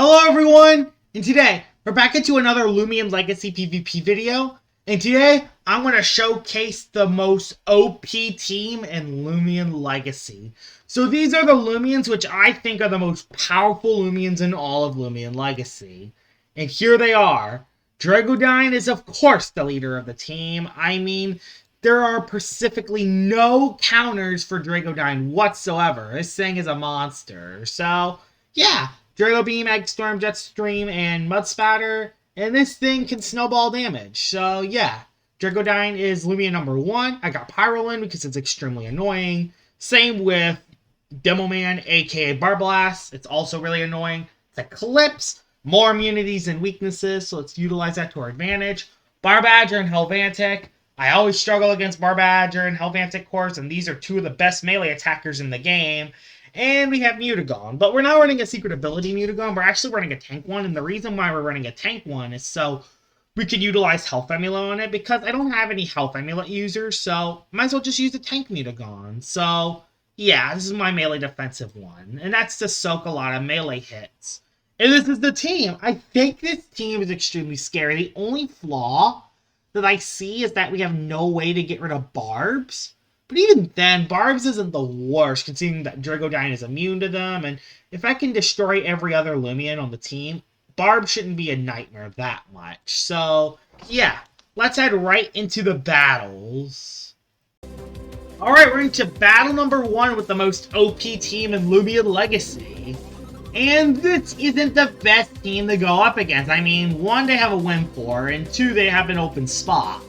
Hello everyone, and today we're back into another Loomian Legacy PvP video, and today I'm going to showcase the most OP team in Loomian Legacy. So these are the Loomians which I think are the most powerful Loomians in all of Loomian Legacy. And here they are. Dragodyne is of course the leader of the team. I mean, there are specifically no counters for Dragodyne whatsoever. This thing is a monster. So, yeah. Drago Beam, Egg Storm, Jet Stream, and Mud Spatter, and this thing can snowball damage. So yeah, Dragodyne is Loomian number 1. I got Pyrolin because it's extremely annoying. Same with Demoman, aka Barblast. It's also really annoying. It's Eclipse, more immunities and weaknesses, so let's utilize that to our advantage. Barbadger and Helvantic. I always struggle against Barbadger and Helvantic cores, and these are two of the best melee attackers in the game. And we have Mutagon, but we're not running a secret ability Mutagon, we're actually running a tank one, and the reason why we're running a tank one is so we could utilize Health Amulet on it, because I don't have any Health Amulet users, so might as well just use a tank Mutagon. So, yeah, this is my melee defensive one, and that's to soak a lot of melee hits. And this is the team. I think this team is extremely scary. The only flaw that I see is that we have no way to get rid of Barbs. But even then, Barbs isn't the worst, considering that Dragodyne is immune to them, and if I can destroy every other Loomian on the team, Barbs shouldn't be a nightmare that much. So, yeah, let's head right into the battles. Alright, we're into battle number 1 with the most OP team in Loomian Legacy. And this isn't the best team to go up against. I mean, 1, they have a win for, and 2, they have an open spot.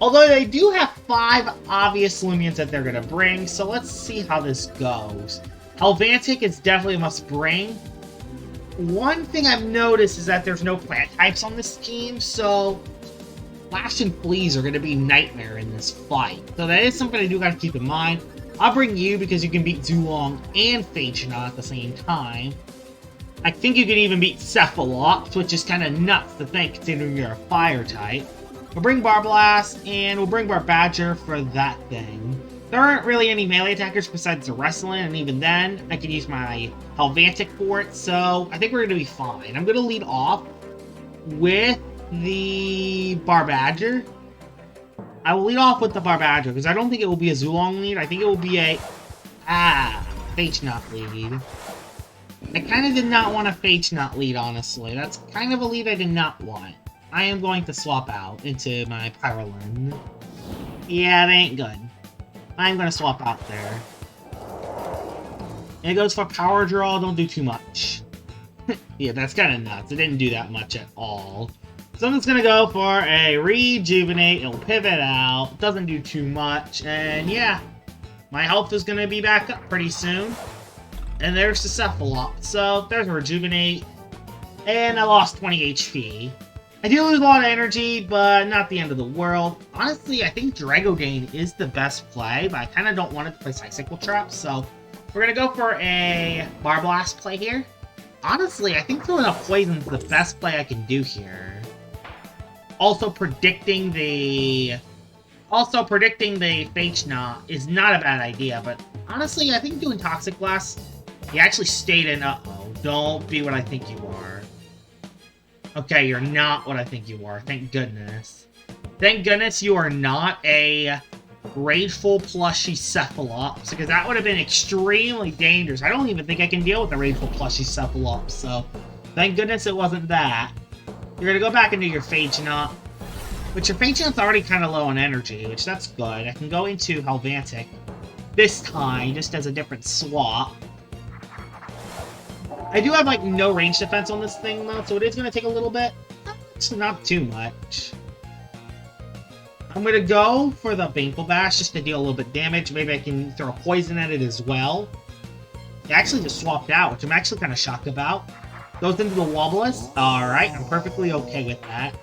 Although they do have 5 obvious Loomians that they're going to bring, so let's see how this goes. Helvantic is definitely a must bring. One thing I've noticed is that there's no plant types on this team, so Flash and Fleas are going to be nightmare in this fight. So that is something I do got to keep in mind. I'll bring you because you can beat Zulong and Phagenaut at the same time. I think you can even beat Cephalops, which is kind of nuts to think considering you're a fire type. We'll bring Barblast, and we'll bring Barbadger for that thing. There aren't really any melee attackers besides the Wrestling, and even then, I can use my Helvantic for it, so I think we're going to be fine. I'm going to lead off with the Barbadger. I will lead off with the Barbadger, because I don't think it will be a Zulong lead. I think it will be a... Phagenaut lead. I kind of did not want a Phagenaut lead, honestly. That's kind of a lead I did not want. I am going to swap out into my Pyrolin. Yeah, that ain't good. I'm going to swap out there. And it goes for Power Draw, don't do too much. Yeah, that's kind of nuts. It didn't do that much at all. So I'm just going to go for a Rejuvenate. It'll pivot out. Doesn't do too much. And yeah, my health is going to be back up pretty soon. And there's the Cephalops. So there's a Rejuvenate. And I lost 20 HP. I do lose a lot of energy, but not the end of the world. Honestly, I think Dragodyne is the best play, but I kind of don't want it to play Psychical Trap, so we're going to go for a Barblast play here. Honestly, I think throwing a Poison is the best play I can do here. Also predicting the Phagenaut is not a bad idea, but honestly, I think doing Toxic Blast, he actually stayed in. Uh-oh, don't be what I think you are. Okay, you're not what I think you are. Thank goodness. Thank goodness you are not a Rageful Plushie Cephalops, because that would have been extremely dangerous. I don't even think I can deal with a Rageful Plushie Cephalops, so thank goodness it wasn't that. You're going to go back into your Phagenaut, but your Phagenaut's already kind of low on energy, which that's good. I can go into Helvantic this time, just as a different swap. I do have, like, no range defense on this thing, though, so it is going to take a little bit. It's not too much. I'm going to go for the Baneful Bash just to deal a little bit of damage. Maybe I can throw a poison at it as well. It actually just swapped out, which I'm actually kind of shocked about. Goes into the Wobblist. Alright, I'm perfectly okay with that.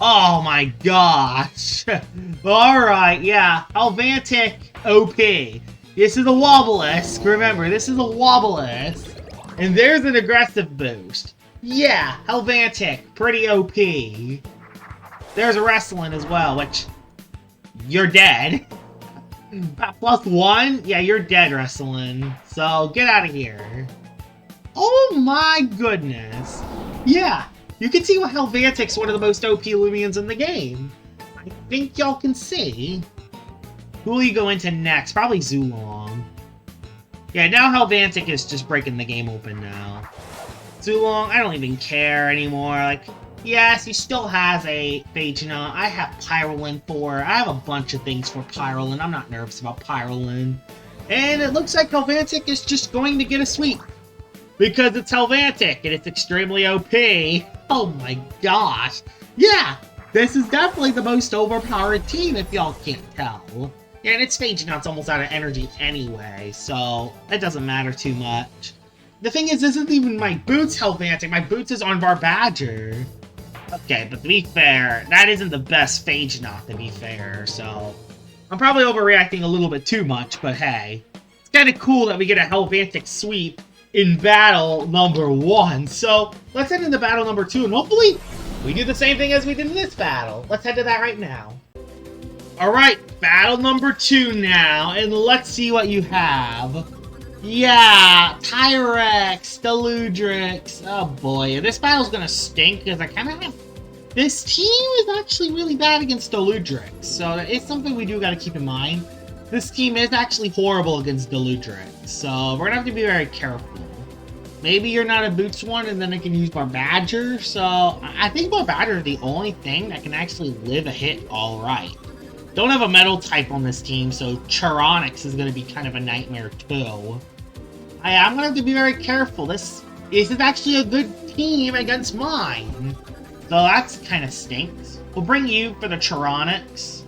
Oh my gosh. Alright, yeah. Helvantic OP. This is a Wobblist. Remember, this is a Wobblist. And there's an aggressive boost. Yeah, Helvantic, pretty OP. There's a Wrestling as well, which... You're dead. +1? Yeah, you're dead, Wrestling. So, get out of here. Oh my goodness. Yeah, you can see why Helvantic's one of the most OP Loomians in the game. I think y'all can see. Who will you go into next? Probably Zulong. Yeah, now Helvantic is just breaking the game open now. Zulong, I don't even care anymore. Like, yes, he still has a Phagenon. I have Pyrolin for her. I have a bunch of things for Pyrolin. I'm not nervous about Pyrolin. And it looks like Helvantic is just going to get a sweep. Because it's Helvantic, and it's extremely OP. Oh my gosh. Yeah, this is definitely the most overpowered team, if y'all can't tell. Yeah, and its Phagenon's almost out of energy anyway, so it doesn't matter too much. The thing is, this isn't even my Boots Helvantic. My Boots is on Barbadger. Okay, but to be fair, that isn't the best Phagenon, to be fair, so... I'm probably overreacting a little bit too much, but hey. It's kind of cool that we get a Helvantic sweep in battle number 1. So, let's head into battle number 2, and hopefully, we do the same thing as we did in this battle. Let's head to that right now. Alright, battle number 2 now, and let's see what you have. Yeah, Tyrex, Deludrix. Oh boy, this battle's gonna stink, because I kind of have... This team is actually really bad against Deludrix, so it's something we do gotta keep in mind. This team is actually horrible against Deludrix, so we're gonna have to be very careful. Maybe you're not a Boots one, and then I can use Barbadger, so I think Barbadger is the only thing that can actually live a hit alright. Don't have a metal type on this team, so Charonix is gonna be kind of a nightmare too. I'm gonna have to be very careful. This is actually a good team against mine. So that's kind of stinks. We'll bring you for the Charonix.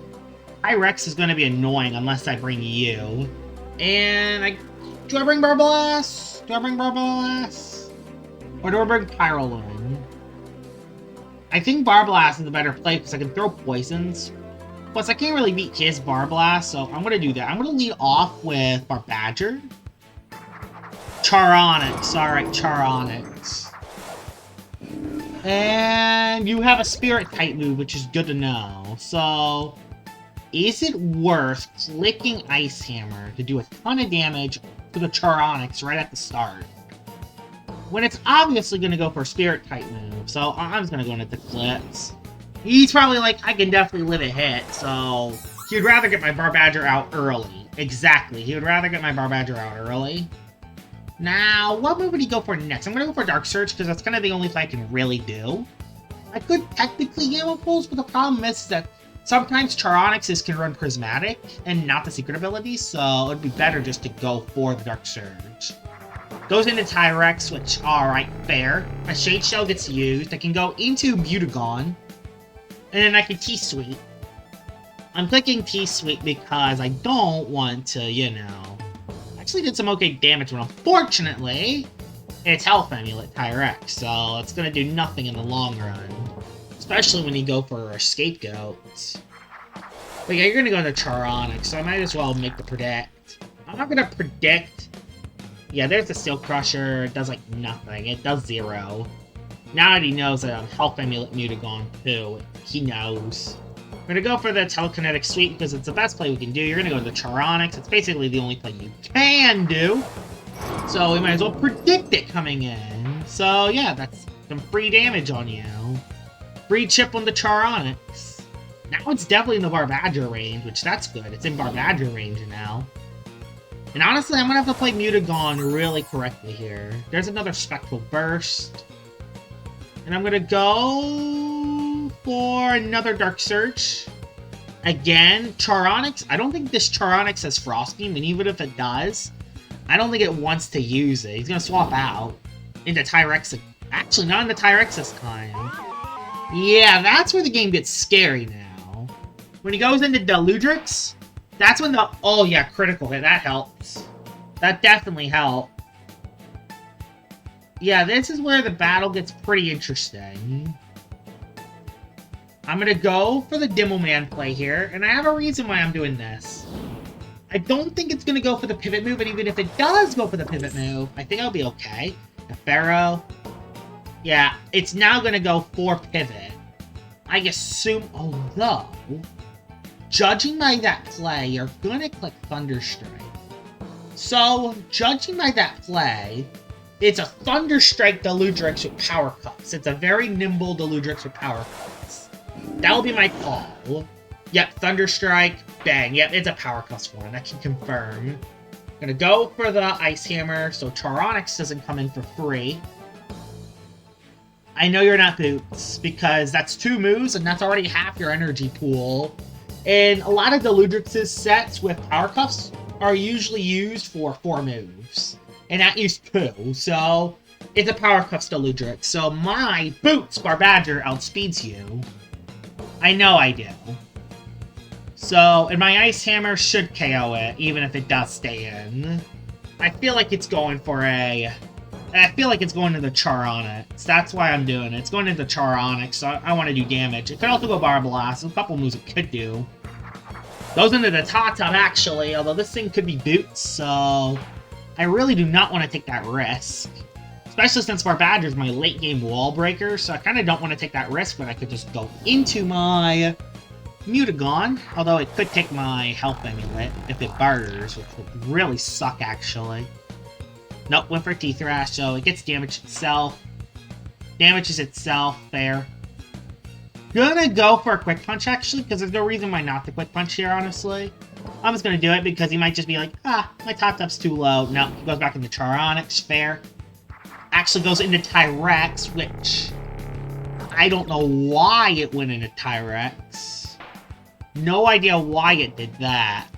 Tyrex is gonna be annoying unless I bring you. And do I bring Barblast? Do I bring Barblast? Or do I bring Pyrolin? I think Barblast is the better play because I can throw poisons. Plus, I can't really beat his Barblast, so I'm gonna do that. I'm gonna lead off with Barbadger. Charonix. Alright, Charonix. And you have a Spirit type move, which is good to know. So, is it worth clicking Ice Hammer to do a ton of damage to the Charonix right at the start? When it's obviously going to go for a Spirit type move, so I'm just going to go into Eclipse. He's probably like, I can definitely live a hit, so he would rather get my Barbadger out early. Exactly, he would rather get my Barbadger out early. Now, what move would he go for next? I'm going to go for Dark Surge, because that's kind of the only thing I can really do. I could technically Gamma Pulse, but the problem is that sometimes Charonixes can run Prismatic, and not the secret ability, so it would be better just to go for the Dark Surge. Goes into Tyrex, which, alright, fair. A Shade Shell gets used. I can go into Mutagon, and then I can T-Sweep. I'm clicking T-Sweep because I don't want to, you know... Actually did some okay damage, but unfortunately, it's Health Amulet Tyrex, so it's gonna do nothing in the long run. Especially when you go for a Scapegoat. But yeah, you're gonna go into Charonix, so I might as well make the predict. I'm not gonna predict. Yeah, there's the Steel Crusher. It does like nothing. It does 0. Now that he knows that I'm Health Amulet Mutagon too, he knows. We're gonna go for the Telekinetic Sweep because it's the best play we can do. You're gonna go to the Charonix. It's basically the only play you can do. So we might as well predict it coming in. So yeah, that's some free damage on you. Free chip on the Charonix. Now it's definitely in the Barbadger range, which that's good. It's in Barbadger range now. And honestly, I'm gonna have to play Mutagon really correctly here. There's another Spectral Burst. And I'm gonna go for another Dark Surge. Again, Charonix. I don't think this Charonix has Frost Beam, and even if it does, I don't think it wants to use it. He's gonna swap out into Tyrex. Actually, not into Tyrex this time. Yeah, that's where the game gets scary now. When he goes into Deludrix, that's when the... Oh yeah, critical hit. That helps. That definitely helped. Yeah, this is where the battle gets pretty interesting. I'm gonna go for the Dimmelman play here, and I have a reason why I'm doing this. I don't think it's gonna go for the pivot move, and even if it does go for the pivot move, I think I'll be okay. The Pharaoh. Yeah, it's now gonna go for pivot. I assume, although, judging by that play, you're gonna click Thunderstrike. So, judging by that play, It's a Thunder Strike Deludrix with Power Cups. It's a very nimble Deludrix with Power Cups. That'll be my call. Yep, Thunder Strike, bang. Yep, it's a Power Cups one. I can confirm. I'm gonna go for the Ice Hammer, so Charonix doesn't come in for free. I know you're not Boots, because that's 2 moves, and that's already half your energy pool. And a lot of Deludrix's sets with Power Cups are usually used for 4 moves. And at least 2, so it's a Power Cups Deludrix. So my Boots Barbadger outspeeds you. I know I do. So, and my Ice Hammer should KO it, even if it does stay in. I feel like it's going for a... I feel like it's going to the Charonix. That's why I'm doing it. It's going into Charonix, so I want to do damage. It could also go Bar Blast. There's a couple moves it could do. Goes into the Top, actually, although this thing could be Boots, so... I really do not want to take that risk. Especially since Barbadger's my late-game wall breaker, so I kind of don't want to take that risk, but I could just go into my Mutagon, although it could take my Health Amulet if it barters, which would really suck, actually. Nope, went for T-Thrash, so it gets damaged itself. Damages itself, fair. Gonna go for a Quick Punch, actually, because there's no reason why not to Quick Punch here, honestly. I'm just gonna do it because he might just be like, my Top-Up's too low. No, he goes back into Charonix, fair. Actually goes into Tyrex, which... I don't know why it went into Tyrex. No idea why it did that.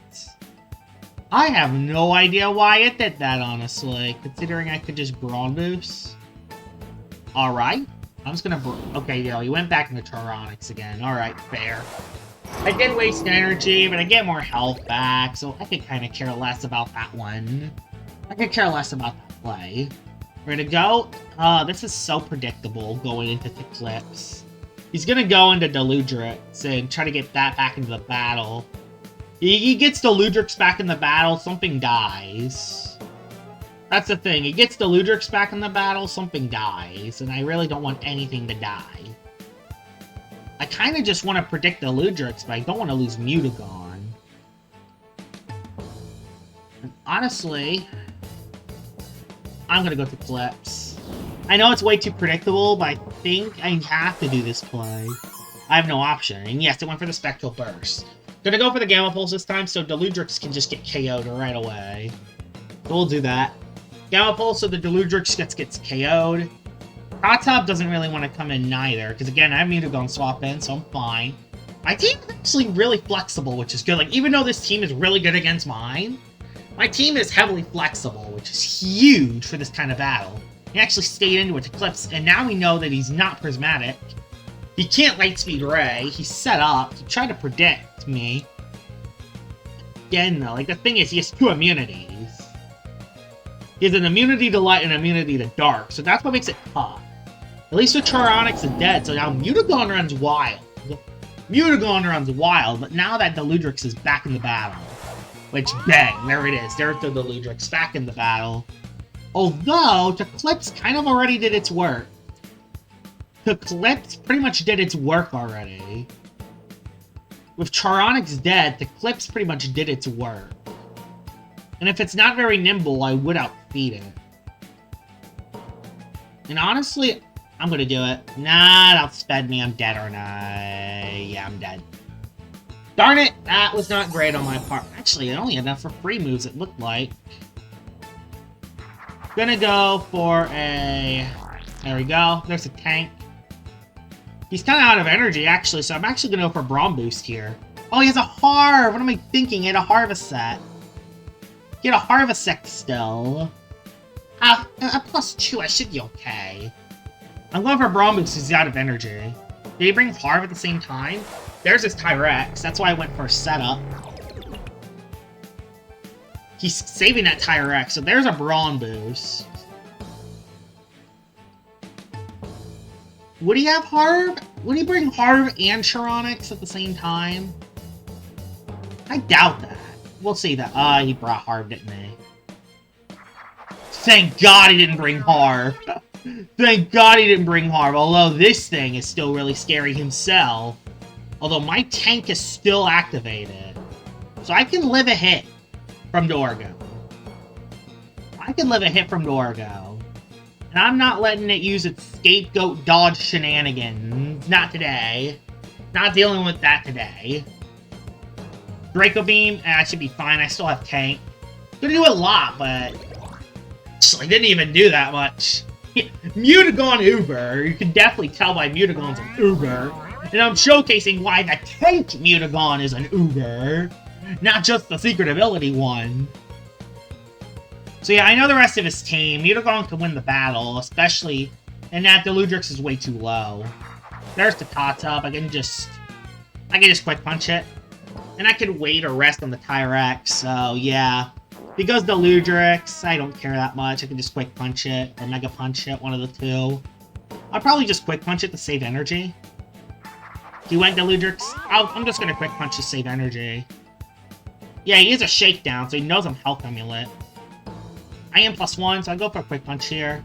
I have no idea why it did that, honestly, considering I could just Brawn Boost. Alright. I'm just gonna... Okay, yeah, he went back into Charonix again. Alright, fair. I did waste energy, but I get more health back, so I could kind of care less about that one. I could care less about that play. We're gonna go... this is so predictable, going into Eclipse. He's gonna go into Deludrix and try to get that back into the battle. He gets Deludrix back in the battle, something dies. That's the thing, he gets Deludrix back in the battle, something dies, and I really don't want anything to die. I kind of just want to predict Deludrix, but I don't want to lose Mutagon. And honestly, I'm gonna go to Eclipse. I know it's way too predictable, but I think I have to do this play. I have no option, and yes, it went for the Spectral Burst. Gonna go for the Gamma Pulse this time, so Deludrix can just get KO'd right away. So we'll do that. Gamma Pulse, so the Deludrix gets KO'd. Top doesn't really want to come in neither, because again, I have Mutagon swap in, so I'm fine. My team is actually really flexible, which is good. Like, even though this team is really good against mine, my team is heavily flexible, which is huge for this kind of battle. He actually stayed into it Eclipse, and now we know that he's not Prismatic. He can't Lightspeed Ray. He's set up. He tried to predict me. Again, though, like, the thing is, he has 2 immunities. He has an immunity to light and an immunity to dark, so that's what makes it tough. At least with Charonix is dead, so now Mutagon runs wild. Mutagon runs wild, but now that Deludrix is back in the battle, which, bang, there it is. There's the Deludrix back in the battle. Although, Eclipse kind of already did its work. Eclipse pretty much did its work already. With Charonix dead, Eclipse pretty much did its work. And if it's not very nimble, I would outfeed it. And honestly, I'm gonna do it. Nah, it outsped me. I'm dead, aren't I? Yeah, I'm dead. Darn it! That was not great on my part. Actually, I only had enough for free moves, it looked like. Gonna go for a... There we go. There's a tank. He's kind of out of energy, actually, so I'm actually gonna go for Brawn Boost here. Oh, he has a Harv! What am I thinking? He had a Harvest set. He had a Harvest set still. A +2, I should be okay. I'm going for Brawn Boost because he's out of energy. Did he bring Harv at the same time? There's his Tyrex. That's why I went for a setup. He's saving that Tyrex, so there's a Brawn Boost. Would he have Harv? Would he bring Harv and Charonix at the same time? I doubt that. We'll see that. He brought Harv, didn't he? Thank God he didn't bring Harv. Thank God he didn't bring Harv, although this thing is still really scary himself. Although my tank is still activated. So I can live a hit from Dorgo. I can live a hit from Dorgo. And I'm not letting it use its scapegoat dodge shenanigans. Not today. Not dealing with that today. Draco Beam, I should be fine. I still have tank. Gonna do a lot, but actually didn't even do that much. Mutagon Uber. You can definitely tell by Mutagon's an Uber. And I'm showcasing why the tank Mutagon is an Uber. Not just the secret ability one. So yeah, I know the rest of his team. Mutagon can win the battle, especially... And that Deludrix is way too low. There's the Tata. I can just quick punch it. And I can wait or rest on the Tyrex, so yeah. Because Deludrix, I don't care that much. I can just quick punch it, or mega punch it, one of the two. I'll probably just quick punch it to save energy. He went Deludrix. I'm just gonna quick punch to save energy. Yeah, he is a shakedown, so he knows I'm Health Amulet. I am +1, so I go for a quick punch here.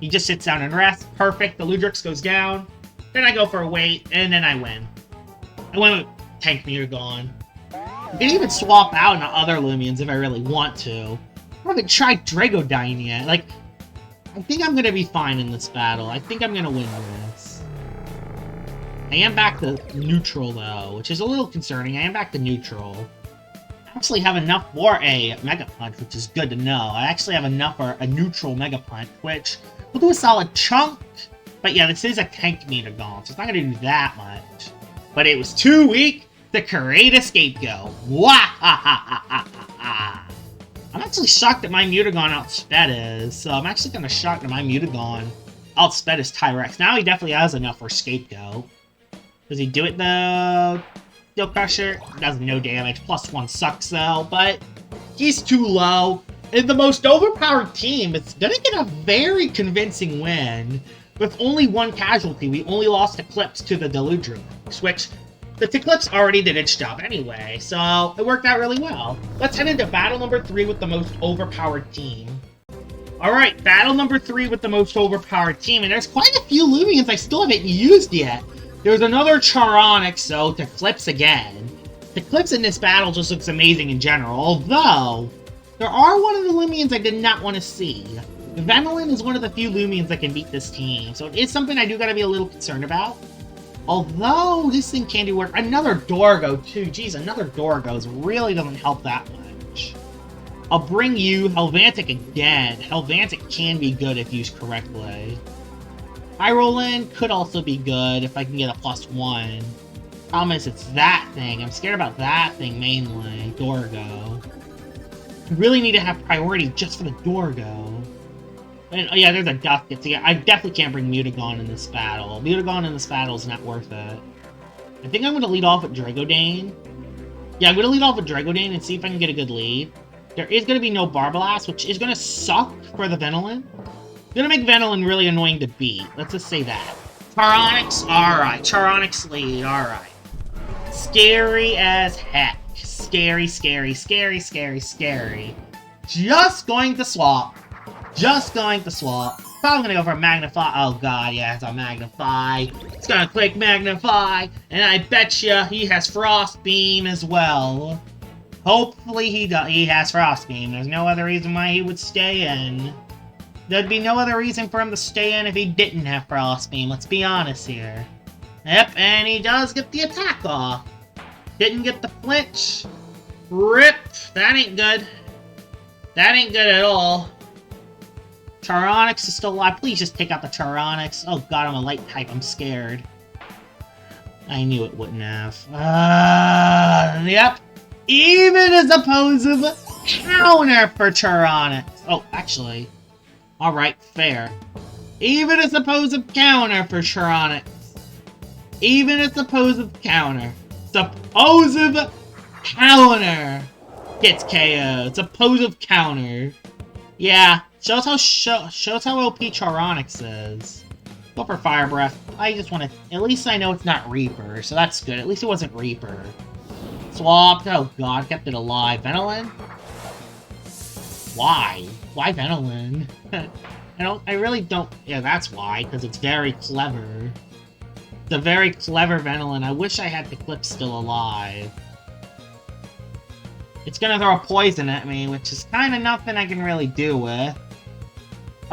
He just sits down and rests. Perfect. Deludrix goes down. Then I go for a wait, and then I win. I win with Tank Mutagon. I can even swap out into other Loomians if I really want to. I haven't tried Dragodyne yet. Like, I think I'm gonna be fine in this battle. I think I'm gonna win this. I am back to neutral, though, which is a little concerning. I am back to neutral. I actually have enough for a Mega Punch, which is good to know. I actually have enough for a neutral Mega Punch, which will do a solid chunk. But yeah, this is a tank Mutagon, so it's not gonna do that much. But it was too weak to create a scapegoat. Wah-ha-ha-ha-ha-ha. I'm actually shocked that my Mutagon outsped is, so I'm actually kind of shocked that my Mutagon outsped his Tyrex. Now he definitely has enough for scapegoat. Does he do it though? Steel Crusher does no damage. +1 sucks though, but he's too low. In the most overpowered team, it's gonna get a very convincing win. With only one casualty, we only lost Eclipse to the Deludrix, which the Eclipse already did its job anyway, so it worked out really well. Let's head into battle number 3 with the most overpowered team. Alright, battle number 3 with the most overpowered team, and there's quite a few Loomians I still haven't used yet. There's another Charonix, though, to Eclipse again. Eclipse in this battle just looks amazing in general, although there are one of the Loomians I did not want to see. Venolin is one of the few Loomians that can beat this team, so it is something I do gotta be a little concerned about. Although, this thing can do work. Another Dorgo, too. Jeez, another Dorgo really doesn't help that much. I'll bring you Helvantic again. Helvantic can be good if used correctly. Hyrolin could also be good if I can get a +1. Problem is, it's that thing. I'm scared about that thing mainly. Dorgo. I really need to have priority just for the Dorgo. And, oh yeah, there's a Duskit. So yeah, I definitely can't bring Mutagon in this battle. Mutagon in this battle is not worth it. I think I'm going to lead off with Dragodyne. Yeah, I'm going to lead off with Dragodyne and see if I can get a good lead. There is going to be no Barblast, which is going to suck for the Venolin. Going to make Venolin really annoying to beat. Let's just say that. Charonix, alright. Charonix lead, alright. Scary as heck. Scary, scary, scary, scary, scary. Just going to swap. Just going to swap. Probably gonna go for a Magnify. Oh god, yeah, it's a Magnify. It's gonna click Magnify, and I bet you he has Frost Beam as well. Hopefully he has Frost Beam. There's no other reason why he would stay in. There'd be no other reason for him to stay in if he didn't have Frost Beam. Let's be honest here. Yep, and he does get the attack off. Didn't get the flinch. Rip. That ain't good. That ain't good at all. Charonix is still alive. Please just take out the Charonix. Oh god, I'm a light type. I'm scared. I knew it wouldn't have. Yep. Even as opposed to counter for Charonix. Oh, actually. Alright, fair. Even as opposed to counter for Charonix. Even as opposed to counter. Supposed counter. Gets KO. Supposed counter. Yeah. Shows how OP Charonix is. Go for Fire Breath. I just want to... At least I know it's not Reaper, so that's good. At least it wasn't Reaper. Swapped. Oh god, kept it alive. Venolin? Why? Why Venolin? I really don't... Yeah, that's why, because it's very clever. It's a very clever Venolin. I wish I had the Eclipse still alive. It's gonna throw a poison at me, which is kind of nothing I can really do with.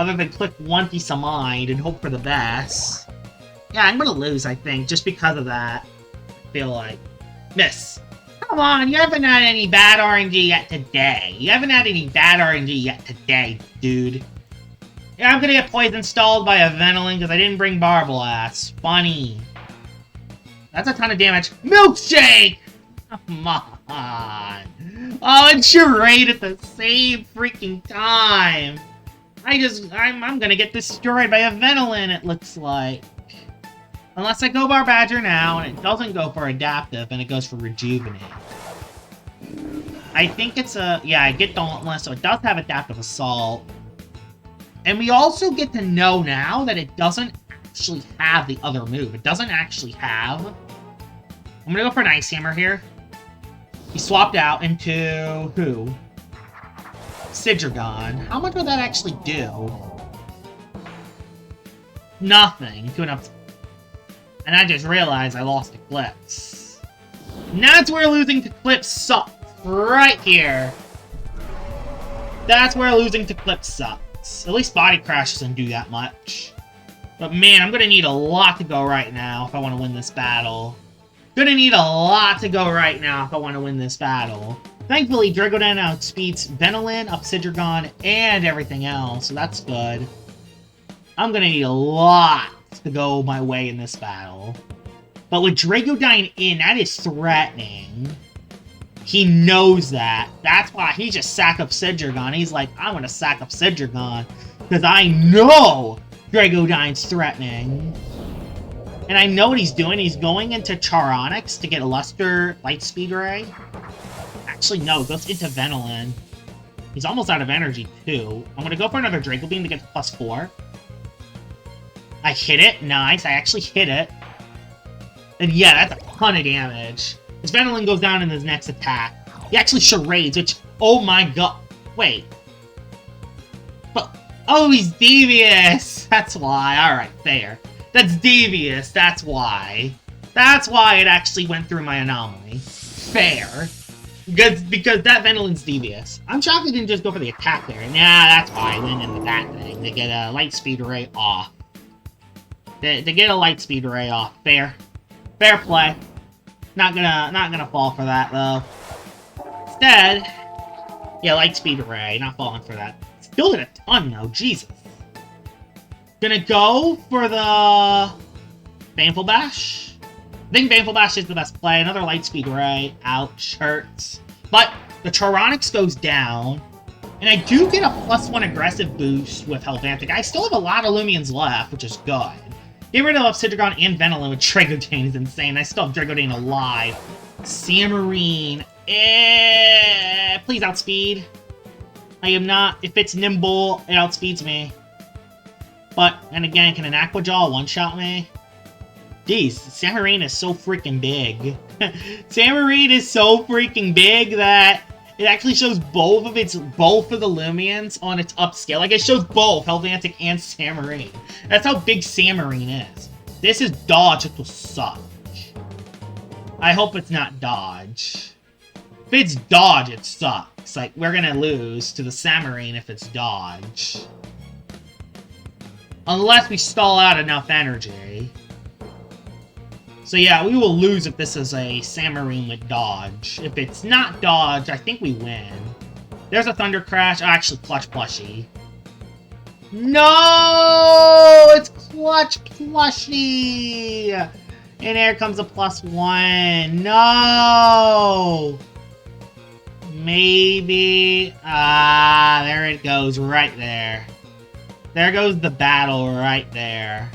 Other than click one piece of mind and hope for the best. Yeah, I'm gonna lose, I think, just because of that. I feel like. Miss. Come on, you haven't had any bad RNG yet today. You haven't had any bad RNG yet today, dude. Yeah, I'm gonna get poison stalled by a Venoline because I didn't bring Barblast. Funny. That's a ton of damage. Milkshake! Come on. Oh, and Charade at the same freaking time. I'm gonna get destroyed by a Venoline, it looks like. Unless I go Barbadger now, and it doesn't go for Adaptive, and it goes for Rejuvenate. I think it's a... Yeah, I get Dauntless, so it does have Adaptive Assault. And we also get to know now that it doesn't actually have the other move. It doesn't actually have... I'm gonna go for an Ice Hammer here. He swapped out into... who? Sidrigon. How much would that actually do? Nothing. To an up... And I just realized I lost Eclipse. And that's where losing to Eclipse sucks. Right here. That's where losing to Eclipse sucks. At least Body Crash doesn't do that much. But man, I'm gonna need a lot to go right now if I want to win this battle. Gonna need a lot to go right now if I want to win this battle. Thankfully, Dragodon outspeeds Venoline, Obsidian, and everything else, so that's good. I'm gonna need a lot to go my way in this battle. But with Dragodon in, that is threatening. He knows that. That's why he just sacked up Sidrigon. He's like, I'm gonna sack up Sidrigon. Because I know Dragodon's threatening. And I know what he's doing. He's going into Charonix to get a Luster Lightspeed Ray. Actually, no, it goes into Venoline. He's almost out of energy, too. I'm gonna go for another Draco Beam to get to +4. I hit it. Nice. I actually hit it. And yeah, that's a ton of damage. His Venoline goes down in his next attack. He actually charades, which... Oh my god. Wait. But... Oh, he's devious! That's why. Alright, fair. That's devious. That's why. That's why it actually went through my anomaly. Fair. Because that Venoline's devious. I'm shocked he didn't just go for the attack there. Nah, that's why I went into that thing. To get a Lightspeed Ray off. To get a Lightspeed Ray off. Fair. Fair play. Not gonna fall for that, though. Instead... Yeah, Lightspeed Ray. Not falling for that. Still did a ton, though. Jesus. Gonna go for the... Baneful Bash? I think Baneful Bash is the best play. Another Lightspeed Ray. Ouch. Hurts. But the Charonix goes down. And I do get a +1 aggressive boost with Helvantic. I still have a lot of Loomians left, which is good. Get rid of Obsidian and Venoline with Dragodane is insane. I still have Dragodane alive. Samarine. Please outspeed. I am not... If it's nimble, it outspeeds me. But, and again, can an Aqua Jaw one-shot me? Jeez, Samarine is so freaking big. Samarine is so freaking big that it actually shows both of the Loomians on its upscale. Like, it shows both Helvantic and Samarine. That's how big Samarine is. This is Dodge, it will suck. I hope it's not Dodge. If it's Dodge, it sucks. Like, we're gonna lose to the Samarine if it's Dodge. Unless we stall out enough energy. So yeah, we will lose if this is a Samarine with Dodge. If it's not Dodge, I think we win. There's a Thunder Crash. Oh, actually, Clutch Plushie. No! It's Clutch Plushie! And there comes a +1. No! Maybe... Ah, there it goes, right there. There goes the battle right there.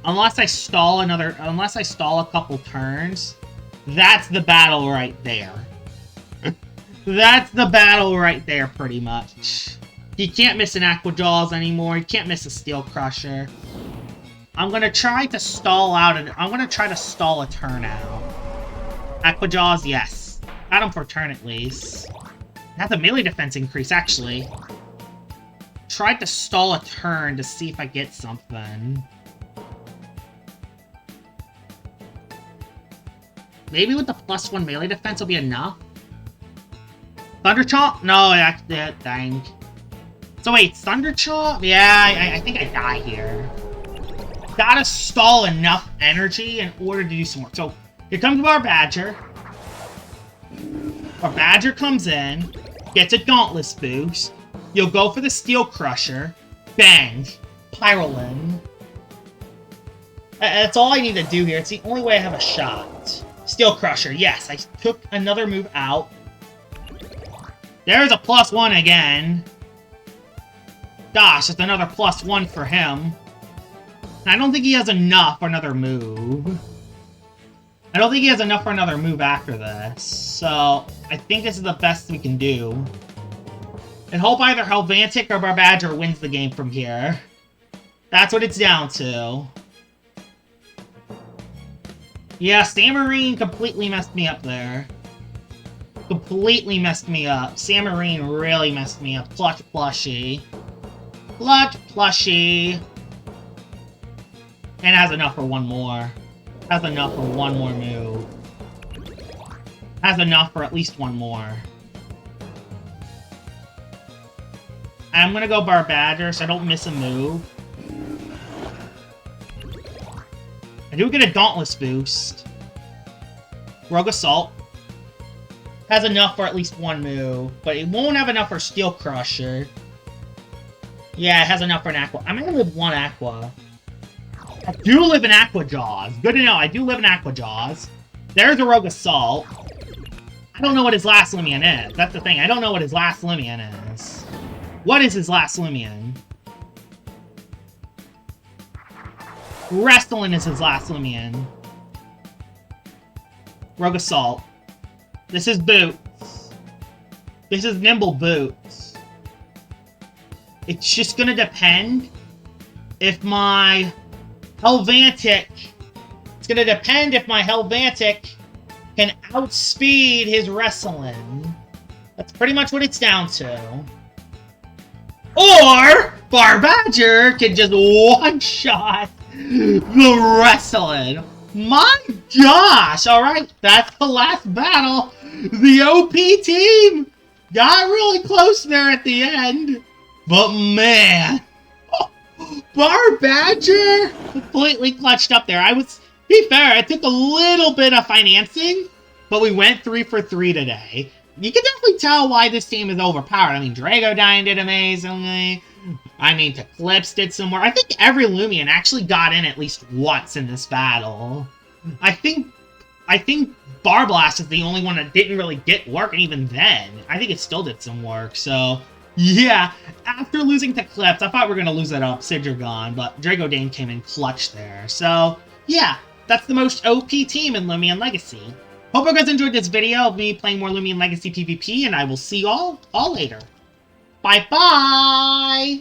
Unless I stall a couple turns, that's the battle right there. That's the battle right there, pretty much. You can't miss an Aqua Jaws anymore. You can't miss a Steel Crusher. I'm gonna try to stall out. I'm gonna try to stall a turn out. Aqua Jaws, yes. Got him for a turn at least. Has a melee defense increase, actually. Tried to stall a turn to see if I get something. Maybe with the +1 melee defense will be enough? Thunder Chomp? No, that's it, dang. So wait, Thunder Chop? Yeah, I think I die here. Gotta stall enough energy in order to do some work. So, here comes our Badger. Our Badger comes in, gets a Dauntless boost. You'll go for the Steel Crusher. Bang. Pyrolin. That's all I need to do here. It's the only way I have a shot. Steel Crusher, yes. I took another move out. There's a +1 again. Gosh, it's another +1 for him. I don't think he has enough for another move. I don't think he has enough for another move after this. So, I think this is the best we can do. And hope either Helvantic or Barbadger wins the game from here. That's what it's down to. Yeah, Samarine completely messed me up there. Completely messed me up. Samarine really messed me up. Clutch Plushie. Clutch Plushie. And has enough for one more. Has enough for one more move. Has enough for at least one more. I'm gonna go Barbadger so I don't miss a move. I do get a Dauntless boost. Rogue Assault. Has enough for at least one move, but it won't have enough for Steel Crusher. Yeah, it has enough for an Aqua. I'm gonna live one Aqua. I do live in Aqua Jaws. Good to know, I do live in Aqua Jaws. There's a Rogue Assault. I don't know what his last Loomian is. That's the thing, I don't know what his last Loomian is. What is his last Loomian? Wrestling is his last Loomian. Rogue Assault. This is Boots. This is Nimble Boots. It's just gonna depend if my Helvantic... It's gonna depend if my Helvantic can outspeed his Wrestling. That's pretty much what it's down to. Or Barbadger can just one-shot the Wrestling. My gosh! Alright, that's the last battle. The OP team got really close there at the end. But man, Barbadger completely clutched up there. To be fair, it took a little bit of financing, but we went 3 for 3 today. You can definitely tell why this team is overpowered. I mean, Dragodine did amazingly. I mean, Eclipse did some more. I think every Loomian actually got in at least once in this battle. I think Barblast is the only one that didn't really get work, and even then, I think it still did some work. So, yeah, after losing to Eclipse, I thought we were going to lose that Obsidian, but Dragodine came in clutch there. So, yeah, that's the most OP team in Loomian Legacy. Hope you guys enjoyed this video of me playing more Loomian Legacy PvP, and I will see you all later. Bye-bye!